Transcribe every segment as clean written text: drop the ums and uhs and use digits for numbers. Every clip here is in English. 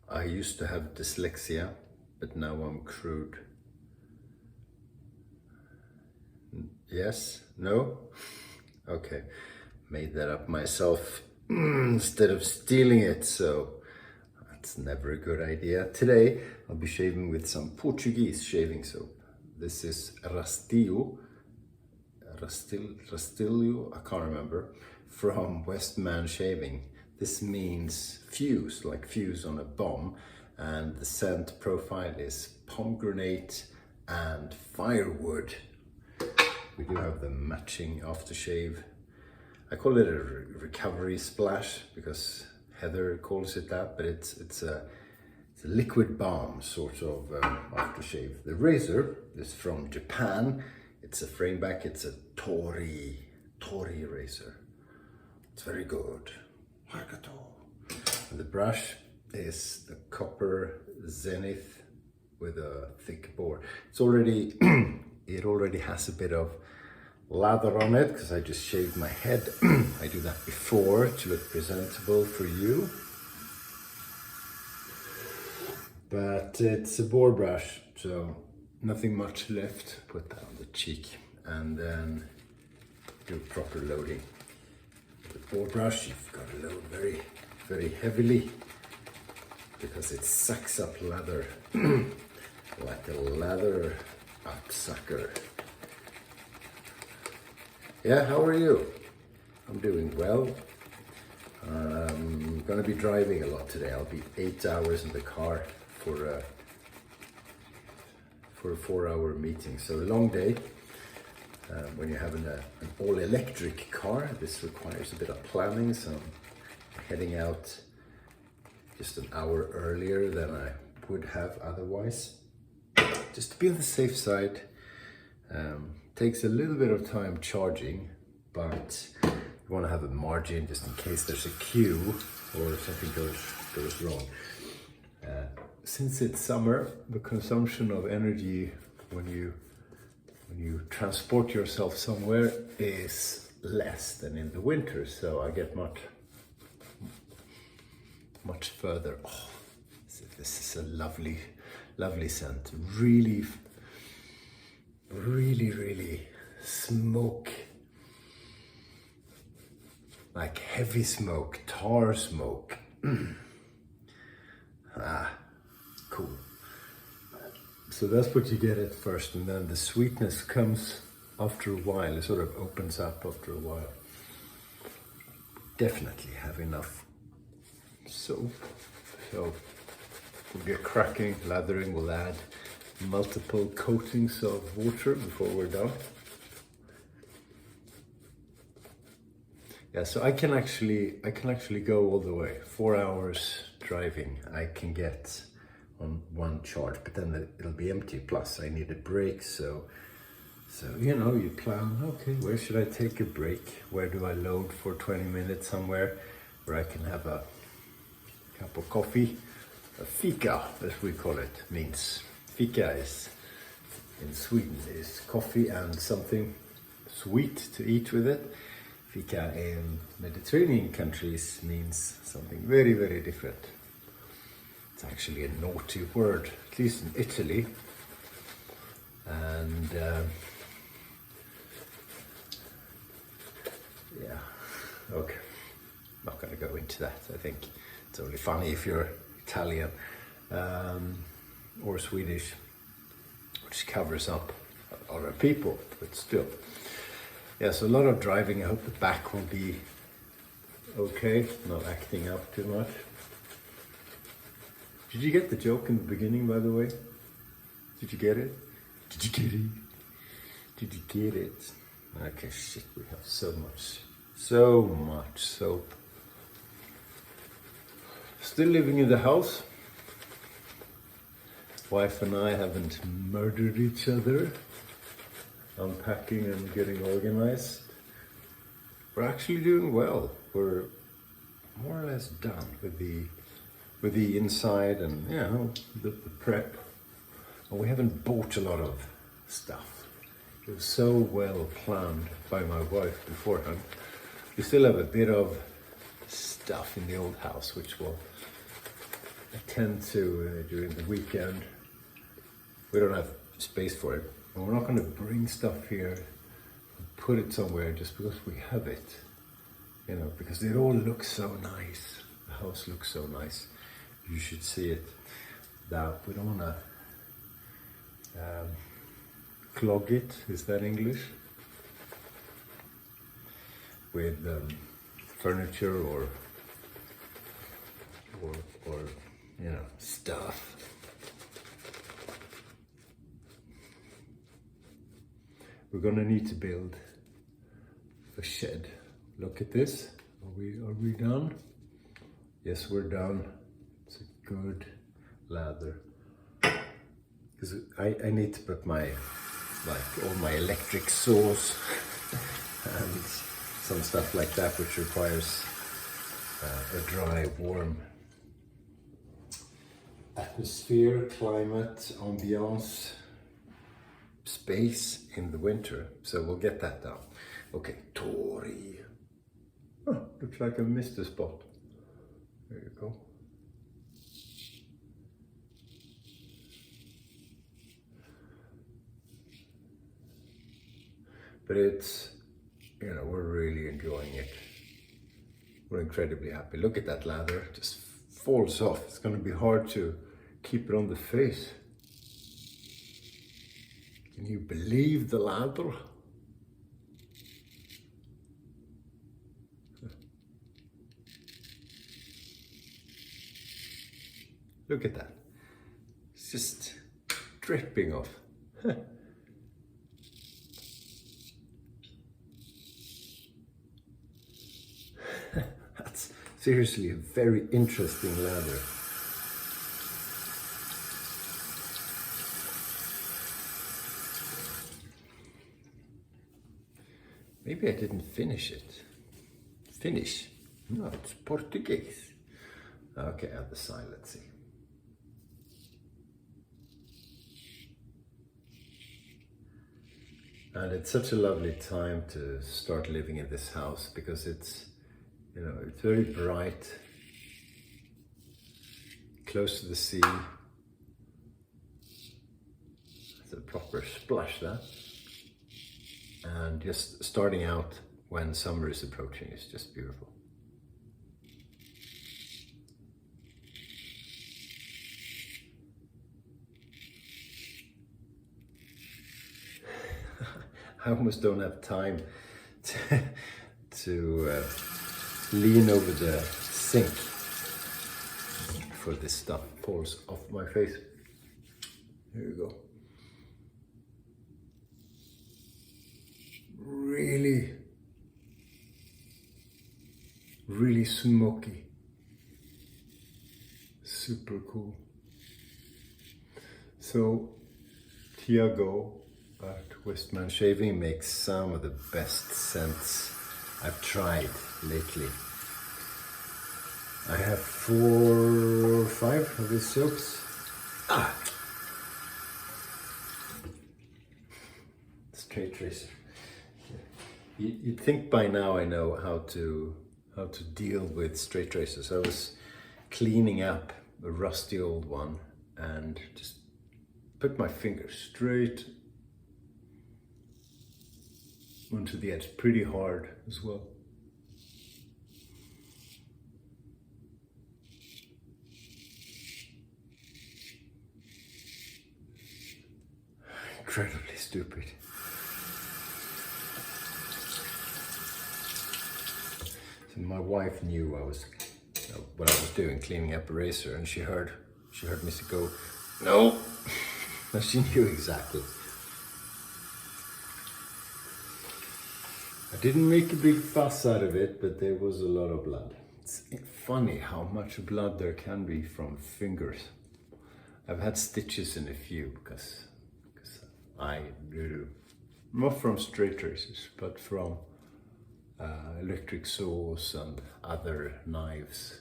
I used to have dyslexia, but now I'm crude. Yes? No? Okay, made that up myself instead of stealing it, so that's never a good idea. Today I'll be shaving with some Portuguese shaving soap. This is Rastillo, I can't remember, from Westman Shaving. This means fuse, like fuse on a bomb, and the scent profile is pomegranate and firewood. We do have the matching aftershave. I call it a recovery splash because Heather calls it that, but it's a liquid balm sort of aftershave. The razor is from Japan. It's a frame back. It's a Tori razor. It's very good. And the brush is the copper Zenith with a thick bore. It's already it already has a bit of lather on it because I just shaved my head. I do that before to look presentable for you. But it's a bore brush, so nothing much left. Put that on the cheek and then do proper loading. The bore brush, you've got to load very, very heavily because it sucks up lather like a lather upsucker. Yeah, how are you? I'm doing well. I'm gonna be driving a lot today. I'll be 8 hours in the car for a 4-hour meeting. So a long day. When you're having an all-electric car, this requires a bit of planning. So I'm heading out just an hour earlier than I would have otherwise. Just to be on the safe side. Takes a little bit of time charging, but you want to have a margin just in case there's a queue or something goes wrong. Since it's summer, the consumption of energy when you transport yourself somewhere is less than in the winter, so I get much further. Oh, this is a lovely scent. Really smoke, like heavy smoke, tar smoke. Cool. So that's what you get at first, and then the sweetness comes after a while. It sort of opens up after a while. Definitely have enough soap. So we'll get cracking, lathering. We'll add multiple coatings of water before we're done. Yeah, so I can actually go all the way. 4 hours driving I can get on one charge, but then it'll be empty. Plus I need a break, so you know, you plan, okay, where should I take a break? Where do I load for 20 minutes somewhere where I can have a cup of coffee? A fika, as we call it, means fika is in Sweden is coffee and something sweet to eat with it. Fika in Mediterranean countries means something very, very different. It's actually a naughty word, at least in Italy. And yeah, okay, not going to go into that. I think it's only funny if you're Italian or Swedish, which covers up other people, but still. Yeah, so a lot of driving. I hope the back will be okay, not acting up too much. Did you get the joke in the beginning, by the way? Did you get it? Did you get it? Did you get it? Okay, shit, we have so much soap. Still living in the house. Wife and I haven't murdered each other. Unpacking and getting organized. We're actually doing well. We're more or less done with the inside and, you know, the prep. And we haven't bought a lot of stuff. It was so well planned by my wife beforehand. We still have a bit of stuff in the old house which will tend to during the weekend. We don't have space for it, and we're not going to bring stuff here and put it somewhere just because we have it, you know, because it all looks so nice. The house looks so nice. You should see it. Now we don't want to clog it. Is that English? With furniture or you know, stuff. We're gonna need to build a shed. Look at this. Are we done? Yes, we're done. It's a good lather. Because I need to put my, like, all my electric saws and some stuff like that, which requires a dry, warm atmosphere, climate, ambiance, space in the winter. So we'll get that down. Okay, Tori. Oh, looks like I missed a spot. There you go. But it's, you know, we're really enjoying it. We're incredibly happy. Look at that lather, it just falls off. It's going to be hard to keep it on the face. Can you believe the lather? Look at that. It's just dripping off. That's seriously a very interesting lather. Maybe I didn't finish it. Finish? No, it's Portuguese. Okay, other side, let's see. And it's such a lovely time to start living in this house because it's, you know, it's very bright, close to the sea. It's a proper splash there. And just starting out when summer is approaching is just beautiful. I almost don't have time to lean over the sink before this stuff falls off my face. Here you go. Really smoky. Super cool. So Tiago at Westman Shaving makes some of the best scents I've tried lately. I have 4 or 5 of his soaps. Straight razor. You'd think by now I know how to deal with straight razors. I was cleaning up a rusty old one and just put my finger straight onto the edge, pretty hard as well. Incredibly stupid. So my wife knew what I was doing, cleaning up a razor, and she heard me go, no. No, she knew exactly. I didn't make a big fuss out of it, but there was a lot of blood. It's funny how much blood there can be from fingers. I've had stitches in a few because I do, not from straight razors, but from electric saws and other knives.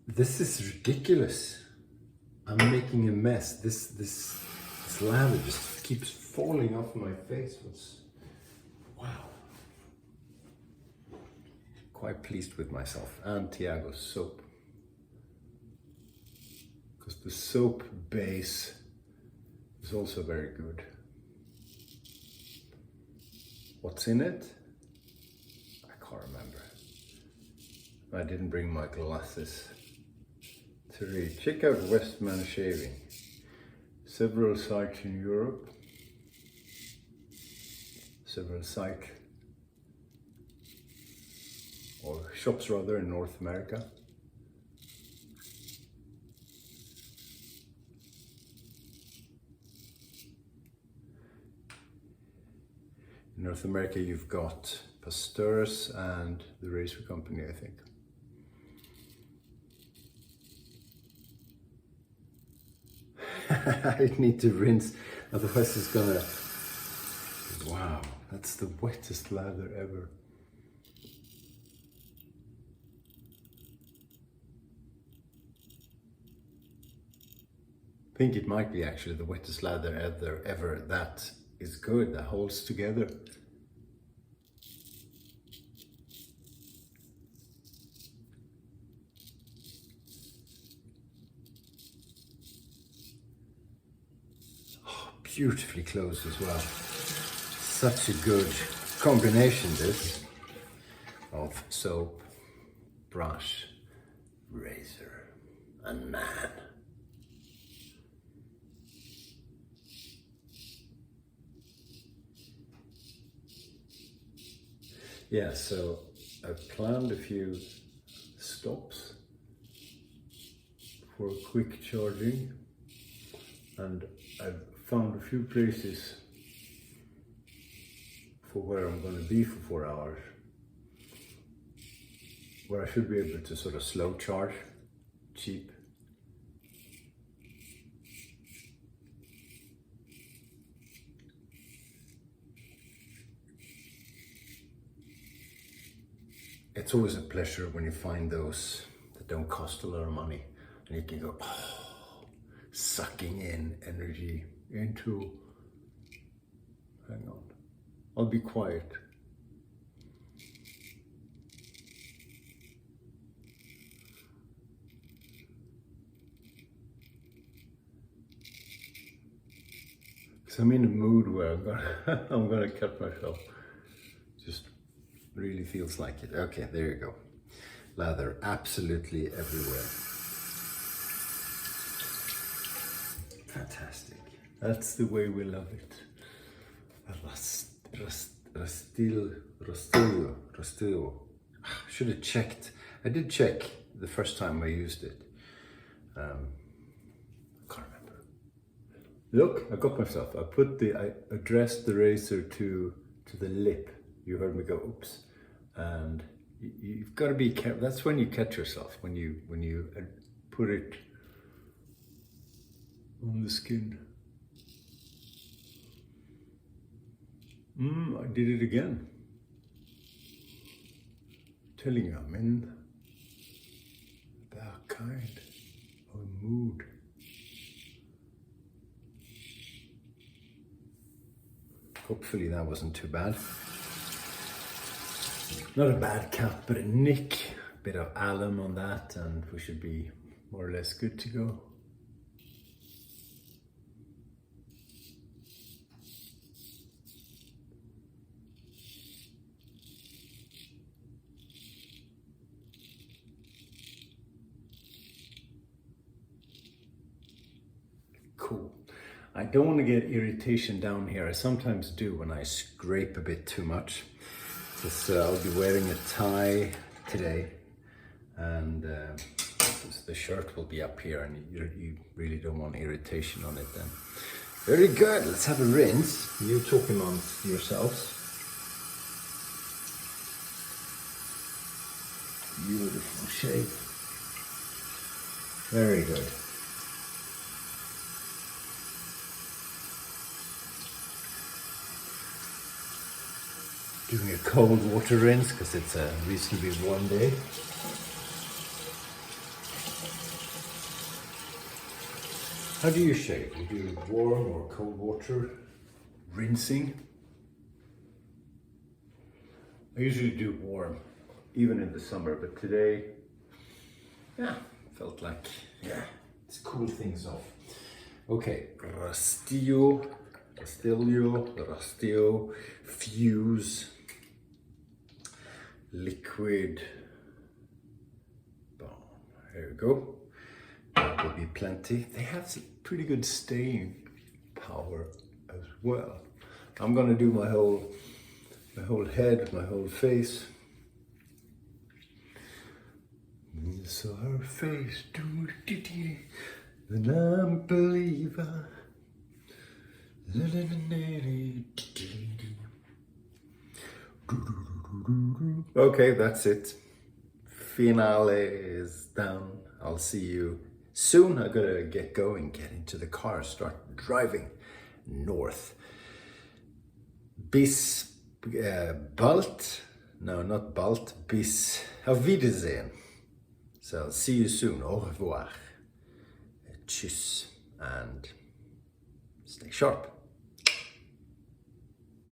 This is ridiculous. I'm making a mess. This lather just keeps falling off my face. Wow. Quite pleased with myself and Tiago's soap. The soap base is also very good. What's in it? I can't remember. I didn't bring my glasses to read. Check out Westman Shaving. Several sites in Europe. Several sites, or shops rather, in North America. In North America you've got Pasteur's and the Razor Company, I think. I need to rinse, otherwise it's gonna... Wow, that's the wettest lather ever. I think it might be actually the wettest lather ever that is good, that holds together. Oh, beautifully closed as well. Such a good combination, this, of soap, brush, razor, and man. Yeah, so I've planned a few stops for quick charging, and I've found a few places for where I'm going to be for 4 hours, where I should be able to sort of slow charge, cheap. It's always a pleasure when you find those that don't cost a lot of money, and you can go, oh, sucking in energy into, hang on, I'll be quiet. Because I'm in a mood where I'm gonna cut myself. Just really feels like it. Okay, there you go. Lather absolutely everywhere. Fantastic. That's the way we love it. Rastrillo. Should have checked. I did check the first time I used it. I can't remember. Look, I got myself. I addressed the razor to the lip. You heard me go, oops. And you've got to be careful. That's when you catch yourself, when you put it on the skin. I did it again. Telling you, I'm in that kind of mood. Hopefully that wasn't too bad. Not a bad cut, but a nick. A bit of alum on that, and we should be more or less good to go. Cool. I don't want to get irritation down here. I sometimes do when I scrape a bit too much. Just, I'll be wearing a tie today, and the shirt will be up here, and you really don't want irritation on it then. Very good, let's have a rinse. You talk amongst yourselves. Beautiful shape. Very good. Doing a cold water rinse because it's a reasonably warm day. How do you shave? You do warm or cold water rinsing? I usually do warm, even in the summer, but today, yeah, felt like, yeah, Let's cool things off. Okay, Rastio, Fuse, Liquid. Boom. Here we go. That will be plenty. They have some pretty good staying power as well. I'm gonna do my whole head, my whole face. So her face, an unbeliever. Okay, that's it. Finale is done. I'll see you soon. I gotta get going, get into the car, start driving north. Bis bald. No, not bald. Bis auf Wiedersehen. So see you soon. Au revoir. Tschüss and stay sharp.